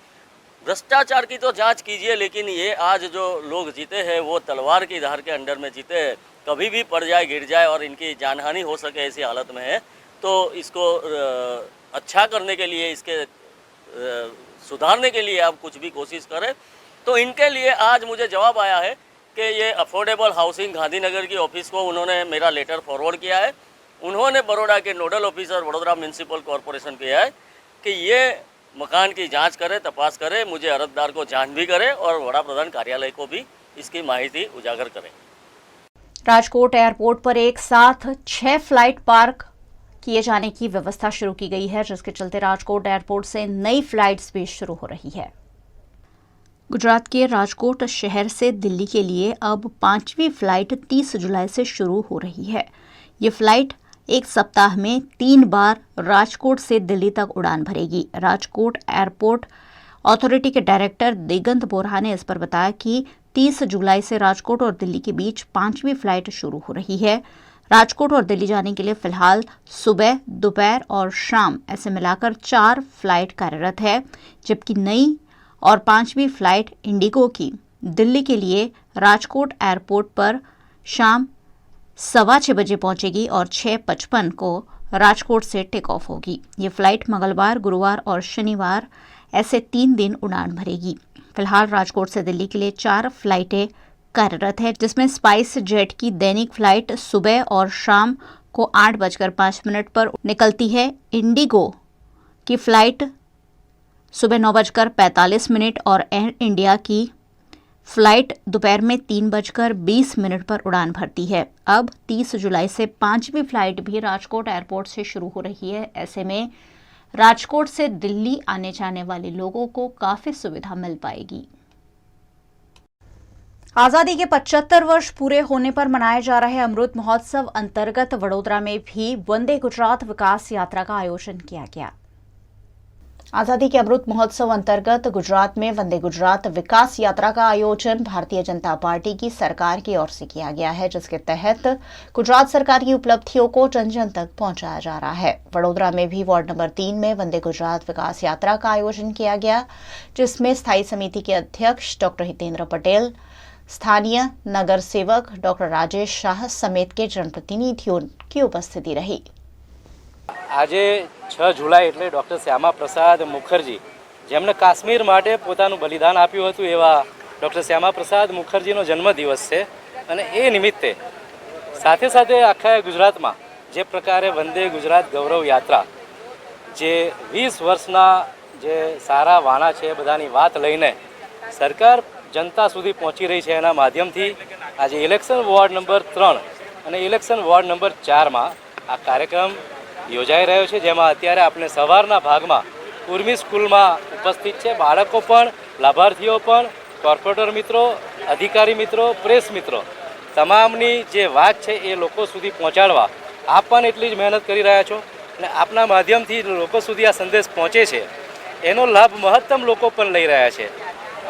भ्रष्टाचार की तो जांच कीजिए, लेकिन ये आज जो लोग जीते हैं वो तलवार की धार के अंडर में जीते हैं, कभी भी पड़ जाए गिर जाए और इनकी जानहानि हो सके ऐसी हालत में है। तो इसको अच्छा करने के लिए, इसके सुधारने के लिए आप कुछ भी कोशिश करें। तो इनके लिए आज मुझे जवाब आया है कि ये अफोर्डेबल हाउसिंग गांधीनगर की ऑफिस को उन्होंने मेरा लेटर फॉरवर्ड किया है। उन्होंने बड़ौदा के nodal officer Vadodara municipal corporation किया है कि ये मकान की जांच करे, तपास करे, मुझे अर्जदार को जांच भी करे और वड़ा प्रधान कार्यालय को भी इसकी माहिती उजागर करे। राजकोट एयरपोर्ट पर एक साथ 6 फ्लाइट पार्क किए जाने की व्यवस्था शुरू की गई है, जिसके चलते राजकोट एयरपोर्ट से नई फ्लाइट्स भी शुरू हो रही है। गुजरात के राजकोट शहर से दिल्ली के लिए अब 5वीं फ्लाइट 30 जुलाई से शुरू हो रही है। ये फ्लाइट एक सप्ताह में 3 बार राजकोट से दिल्ली तक उड़ान भरेगी। राजकोट एयरपोर्ट अथॉरिटी के डायरेक्टर दिगंत बोरा ने इस पर बताया कि 30 जुलाई से राजकोट और दिल्ली के बीच 5वीं फ्लाइट शुरू हो रही है। राजकोट और दिल्ली जाने के लिए फिलहाल सुबह, दोपहर और शाम ऐसे मिलाकर 4 फ्लाइट कार्यरत है, जबकि नई और 5वीं फ्लाइट इंडिगो की दिल्ली के लिए राजकोट एयरपोर्ट पर शाम 6:15 बजे पहुंचेगी और 6:55 को राजकोट से टेक ऑफ होगी। ये फ्लाइट मंगलवार, गुरुवार और शनिवार ऐसे 3 दिन उड़ान भरेगी। फिलहाल राजकोट से दिल्ली के लिए 4 फ्लाइटें कार्यरत है, जिसमें स्पाइस जेट की दैनिक फ्लाइट सुबह और शाम को 8:05 पर निकलती है। इंडिगो की फ्लाइट सुबह 9:45 और एयर इंडिया की फ्लाइट दोपहर में 3:20 पर उड़ान भरती है। अब 30 जुलाई से 5वीं फ्लाइट भी राजकोट एयरपोर्ट से शुरू हो रही है। ऐसे में राजकोट से दिल्ली आने जाने वाले लोगों को काफी सुविधा मिल पाएगी। आजादी के 75 वर्ष पूरे होने पर मनाए जा रहे अमृत महोत्सव अंतर्गत वडोदरा में भी वंदे गुजरात विकास यात्रा का आयोजन किया गया। आजादी के अमृत महोत्सव अंतर्गत गुजरात में वंदे गुजरात विकास यात्रा का आयोजन भारतीय जनता पार्टी की सरकार की ओर से किया गया है, जिसके तहत गुजरात सरकार की उपलब्धियों को जन जन तक पहुंचाया जा रहा है। वडोदरा में भी वार्ड नंबर 3 में वंदे गुजरात विकास यात्रा का आयोजन किया गया, जिसमें स्थायी समिति के अध्यक्ष डॉक्टर हितेंद्र पटेल, स्थानीय नगर सेवक डॉक्टर राजेश शाह समेत के जनप्रतिनिधियों की उपस्थिति रही। આજે 6 જુલાઈ એટલે ડૉક્ટર શ્યામા પ્રસાદ મુખર્જી, જેમણે કાશ્મીર માટે પોતાનું બલિદાન આપ્યું હતું, એવા ડૉક્ટર શ્યામા પ્રસાદ મુખર્જીનો જન્મદિવસ છે અને એ નિમિત્તે સાથે સાથે આખા ગુજરાતમાં જે પ્રકારે વંદે ગુજરાત ગૌરવ યાત્રા, જે 20 વર્ષના જે સારા વાણા છે બધાની વાત લઈને સરકાર જનતા સુધી પહોંચી રહી છે, એના માધ્યમથી આજે ઇલેક્શન વોર્ડ નંબર 3 અને ઇલેક્શન વોર્ડ નંબર 4માં આ કાર્યક્રમ યોજાઈ રહ્યો છે, જેમાં અત્યારે આપણે સવારના ભાગમાં ઉર્મી સ્કૂલમાં ઉપસ્થિત છે બાળકો પણ, લાભાર્થીઓ પણ, કોર્પોરેટર મિત્રો, અધિકારી મિત્રો, પ્રેસ મિત્રો, તમામની જે વાત છે એ લોકો સુધી પહોંચાડવા આપ પણ એટલી જ મહેનત કરી રહ્યા છો અને આપના માધ્યમથી લોકો સુધી આ સંદેશ પહોંચે છે, એનો લાભ મહત્તમ લોકો પણ લઈ રહ્યા છે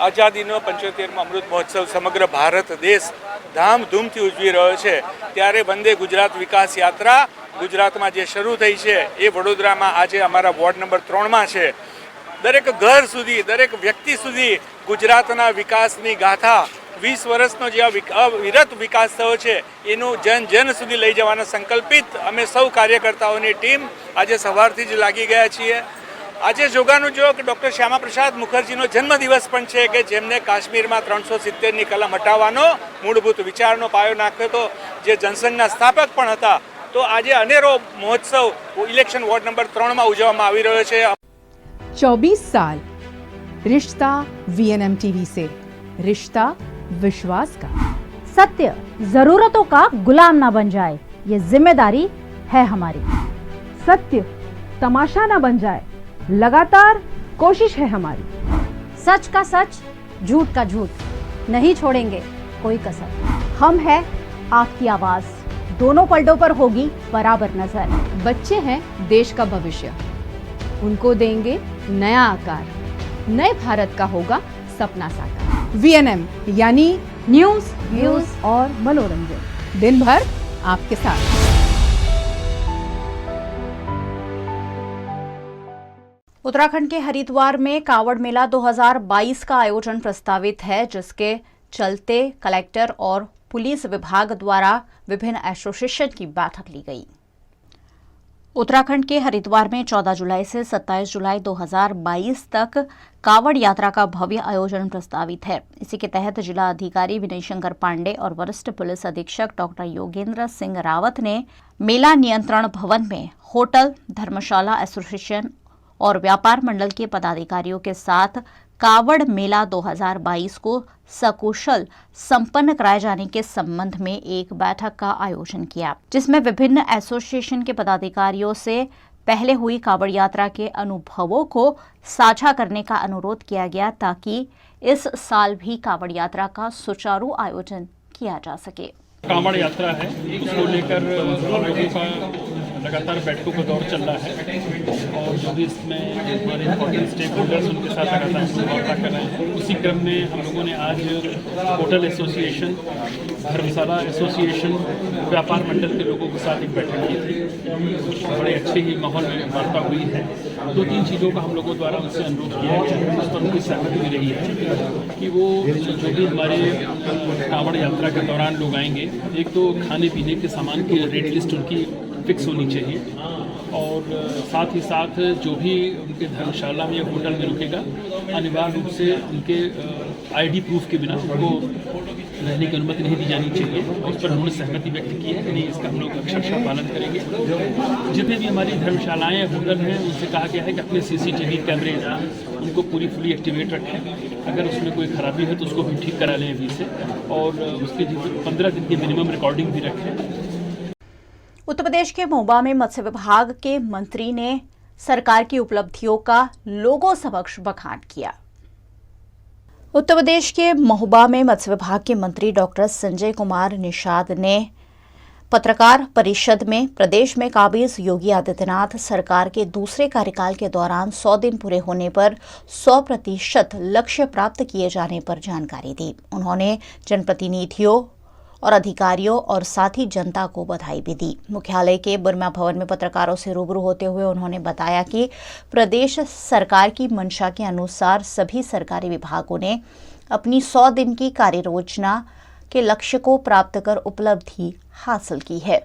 આઝાદીનો 75મો અમૃત મહોત્સવ સમગ્ર ભારત દેશ ધામધૂમથી ઉજવી રહ્યો છે ત્યારે વંદે ગુજરાત વિકાસ યાત્રા ગુજરાતમાં જે શરૂ થઈ છે એ વડોદરામાં આજે અમારા વોર્ડ નંબર 3માં છે. દરેક ઘર સુધી, દરેક વ્યક્તિ સુધી ગુજરાતના વિકાસની ગાથા 20 વર્ષનો જે અવિરત વિકાસ થયો છે એનું જન જન સુધી લઈ જવાના સંકલ્પિત અમે સૌ કાર્યકર્તાઓની ટીમ આજે સવારથી જ લાગી ગયા છીએ. આજે જોગાનું જો કે ડૉક્ટર શ્યામાપ્રસાદ મુખર્જીનો જન્મદિવસ પણ છે કે જેમને કાશ્મીરમાં 370ની કલમ હટાવવાનો મૂળભૂત વિચારનો પાયો નાખ્યો હતો, જે જનસંઘના સ્થાપક પણ હતા. તો આજે અનેરો મહોત્સવ ઇલેક્શન વોર્ડ નંબર 3માં ઉજવવામાં આવી રહ્યો છે. 24 साल रिश्ता VNM टीवी से, रिश्ता विश्वास का. सत्य जरूरतों का गुलाम ना बन जाए, ये जिम्मेदारी है हमारी. सत्य तमाशा ना बन जाए, लगातार कोशिश है हमारी. सच का सच, झूठ का झूठ, नहीं छोड़ेंगे कोई कसर. हम है आपकी आवाज, दोनों पलटों पर होगी बराबर नजर. बच्चे हैं देश का भविष्य, उनको देंगे नया आकार, नए भारत का होगा सपना साकार. VNM यानी न्यूज, व्यूज और मनोरंजन, दिन भर आपके साथ. उत्तराखंड के हरिद्वार में कावड़ मेला 2022 का आयोजन प्रस्तावित है, जिसके चलते कलेक्टर और पुलिस विभाग द्वारा विभिन्न एसोसिएशन की बैठक ली गई. उत्तराखंड के हरिद्वार में 14 जुलाई से 27 जुलाई 2022 तक कावड़ यात्रा का भव्य आयोजन प्रस्तावित है. इसी के तहत जिला अधिकारी विनय शंकर पांडे और वरिष्ठ पुलिस अधीक्षक डॉक्टर योगेंद्र सिंह रावत ने मेला नियंत्रण भवन में होटल, धर्मशाला एसोसिएशन और व्यापार मंडल के पदाधिकारियों के साथ कावड़ मेला 2022 को सकुशल संपन्न कराए जाने के संबंध में एक बैठक का आयोजन किया, जिसमें विभिन्न एसोसिएशन के पदाधिकारियों से पहले हुई कावड़ यात्रा के अनुभवों को साझा करने का अनुरोध किया गया, ताकि इस साल भी कावड़ यात्रा का सुचारू आयोजन किया जा सके. कावड़ यात्रा है, उसको लेकर हम लोगों का लगातार बैठकों का दौर चल रहा है और जो भी इसमें हमारे इम्पोर्टेंट स्टेक होल्डर्स उनके साथ लगातार हम लोग वार्ता कर रहे हैं. उसी क्रम में हम लोगों ने आज होटल एसोसिएशन, धर्मशाला एसोसिएशन, व्यापार मंडल के लोगों के साथ एक बैठक की थी. बड़े अच्छे ही माहौल में वार्ता हुई है. 2-3 चीज़ों का हम लोगों द्वारा उनसे अनुरोध किया गया है, उस पर उनकी सहमति भी रही है कि वो जो भी हमारे कावड़ यात्रा के दौरान लोग आएंगे, एक तो खाने पीने के सामान की रेट लिस्ट उनकी फिक्स होनी चाहिए और साथ ही साथ जो भी उनके धर्मशाला में या होटल में रुकेगा अनिवार्य रूप से उनके आईडी प्रूफ के बिना उनको रहने की अनुमति नहीं दी जानी चाहिए. उस पर उन्होंने सहमति व्यक्त की है कि नहीं, इसका हम लोग अक्षरशः पालन करेंगे. जितने भी हमारी धर्मशालाएँ होटल हैं उनसे कहा गया है कि अपने CCTV कैमरे उनको पूरी फुली एक्टिवेट रखें. अगर उसमें कोई खराबी है तो उसको भी ठीक करा लें अभी से और उसके 15 दिन की मिनिमम रिकॉर्डिंग भी रखें. उत्तर प्रदेश के महोबा में मत्स्य विभाग के मंत्री ने सरकार की उपलब्धियों का लोगों समक्ष बखान किया. उत्तर प्रदेश के महोबा में मत्स्य विभाग के मंत्री डॉक्टर संजय कुमार निषाद ने पत्रकार परिषद में प्रदेश में काबिज योगी आदित्यनाथ सरकार के दूसरे कार्यकाल के दौरान 100 दिन पूरे होने पर 100% लक्ष्य प्राप्त किए जाने पर जानकारी दी. उन्होंने जनप्रतिनिधियों और अधिकारियों और साथ ही जनता को बधाई भी दी. मुख्यालय के बुरमा भवन में पत्रकारों से रूबरू होते हुए उन्होंने बताया कि प्रदेश सरकार की मंशा के अनुसार सभी सरकारी विभागों ने अपनी 100 दिन की कार्य योजना के लक्ष्य को प्राप्त कर उपलब्धि हासिल की है.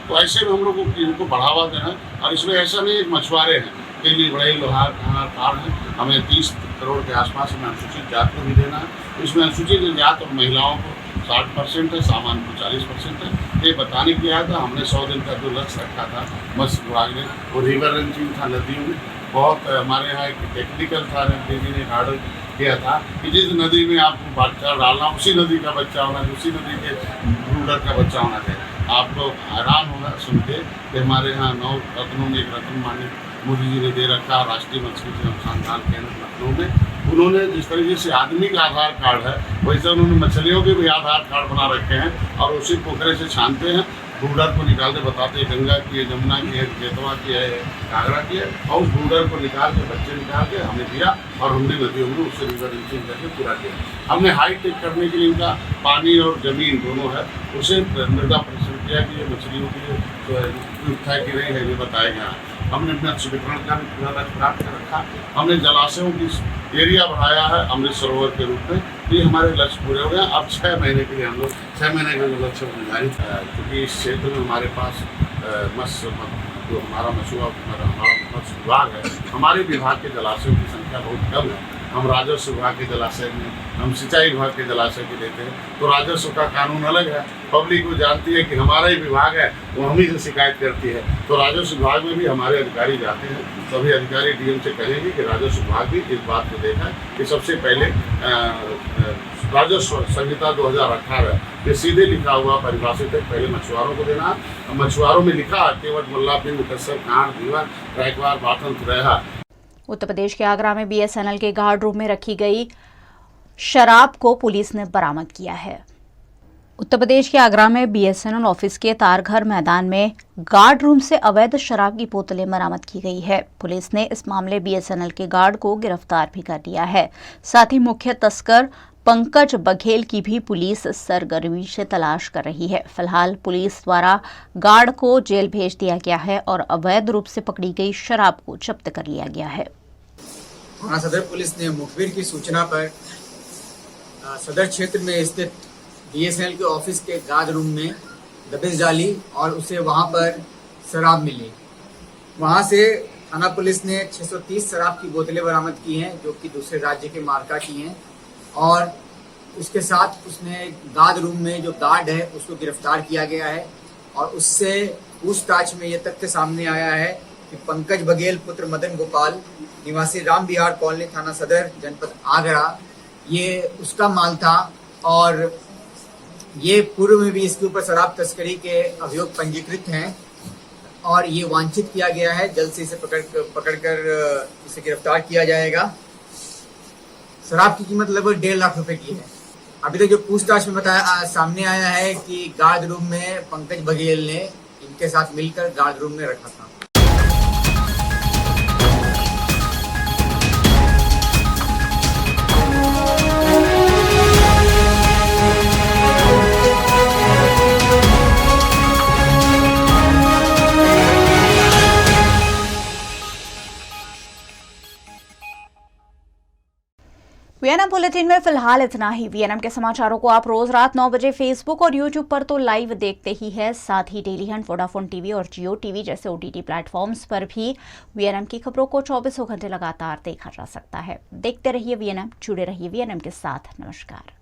तो ऐसे में हम लोग को इनको बढ़ावा देना और इसमें ऐसा नहीं मछुआरे हैं के लिए बड़े लोहार कार्ड है, हमें 30 करोड़ के आसपास में अनुसूचित जाति को भी देना है. इसमें अनुसूचित जाति और महिलाओं को 60% है, सामान्य को 40% है. ये बताने किया था हमने 100 दिन का जो लक्ष्य रखा था मत्स्य विभाग ने, वो रिवर रेंजिंग था नदियों में. बहुत हमारे यहाँ एक टेक्निकल था, जी ने गार्डन किया था कि जिस नदी में आपको बच्चा डालना उसी नदी का बच्चा होना चाहिए, उसी नदी के ब्रूडर का बच्चा होना चाहिए. आप लोग हैरान होगा सुन के कि हमारे यहाँ 9 रत्नों में एक रत्न मान्य मोदी जी ने दे रखा राष्ट्रीय मत्स्य अनुसंधान केंद्र लखनऊ में. उन्होंने जिस तरीके से आदमी का आधार कार्ड है वैसे उन्होंने मछलियों के भी आधार कार्ड बना रखे हैं और उसी पोखरे से छानते हैं ब्रूडर को निकाल के बताते हैं गंगा की है, जमुना की है, बेतवा की है, घाघरा की है, और उस ब्रूडर को निकाल के बच्चे निकाल के हमने दिया और हमने नदियों में उससे रिवर इंचिंग करके पूरा किया। हमने हाइट करने के लिए इनका पानी और जमीन दोनों है, उसे मृदा परीक्षण किया कि ये मछलियों के लिए उपयुक्त है कि नहीं है, ये बताया गया। हमने मत्स्य वितरण का भी पूरा लक्ष्य प्राप्त कर रखा। हमने जलाशयों की एरिया बढ़ाया है अमृत सरोवर के रूप में, ये हमारे लक्ष्य पूरे हो गए। अब 6 महीने के लिए हम लोग 6 महीने का लक्ष्य निर्धारित है, क्योंकि इस क्षेत्र में हमारे पास मत्स्य जो हमारा मत्स्य विभाग है, हमारे विभाग के जलाशयों की संख्या बहुत कम है। हम राजस्व विभाग के जलाशय में, हम सिंचाई विभाग के जलाशय के लेते हैं, तो राजस्व का कानून अलग है। पब्लिक को जानती है कि हमारा ही विभाग है, वो हम ही से शिकायत करती है। तो राजस्व विभाग में भी हमारे अधिकारी जाते हैं, सभी अधिकारी डीएम से कहेंगे कि राजस्व विभाग भी इस बात को देखा कि सबसे पहले राजस्व संहिता 2018 ये सीधे लिखा हुआ परिभाषित है, पहले मछुआरों को देना। मछुआरों में लिखा केवट, मुल्ला, बिंद, कसर, कांड, दीवार, रायकवार, बाथन, तुरैया। उत्तर प्रदेश के आगरा में बीएसएनएल के गार्ड रूम में रखी गई शराब को पुलिस ने बरामद किया है। उत्तर प्रदेश के आगरा में बीएसएनएल ऑफिस के तारघर मैदान में गार्ड रूम से अवैध शराब की बोतलें बरामद की गई है। पुलिस ने इस मामले बीएसएनएल के गार्ड को गिरफ्तार भी कर लिया है। साथ ही मुख्य तस्कर पंकज बघेल की भी पुलिस सरगर्मी से तलाश कर रही है। फिलहाल पुलिस द्वारा गार्ड को जेल भेज दिया गया है और अवैध रूप से पकड़ी गई शराब को जब्त कर लिया गया है। थाना सदर पुलिस ने मुखबिर की सूचना पर सदर क्षेत्र में स्थित बीएसएनएल के ऑफिस के गार्ड रूम में दबिश डाली और उसे वहां पर शराब मिली। वहां से थाना पुलिस ने 630 शराब की बोतलें बरामद की हैं, जो कि दूसरे राज्य के मार्का की हैं, और उसके साथ उसने गार्ड रूम में जो गार्ड है उसको गिरफ्तार किया गया है। और उससे पूछताछ में यह तथ्य सामने आया है कि पंकज बघेल पुत्र मदन गोपाल निवासी राम विहार कॉलोनी थाना सदर जनपद आगरा, ये उसका माल था और ये पूर्व में भी इसके ऊपर शराब तस्करी के अभियोग पंजीकृत हैं और ये वांछित किया गया है। जल्द से इसे पकड़कर इसे गिरफ्तार किया जाएगा। शराब की कीमत लगभग 1.5 लाख रुपए की है। अभी तक जो पूछताछ में बताया सामने आया है कि गार्ड रूम में पंकज बघेल ने इनके साथ मिलकर गार्ड रूम में रखा था। वीएनएम बुलेटिन में फिलहाल इतना ही। वीएनएम के समाचारों को आप रोज रात 9 बजे फेसबुक और यूट्यूब पर तो लाइव देखते ही है, साथ ही डेली हंट, वोडाफोन टीवी और जियो टीवी जैसे ओटीटी प्लेटफॉर्म्स पर भी वीएनएम की खबरों को 24 घंटे लगातार देखा जा सकता है। देखते रहिए वीएनएम, जुड़े रहिए वीएनएम के साथ। नमस्कार।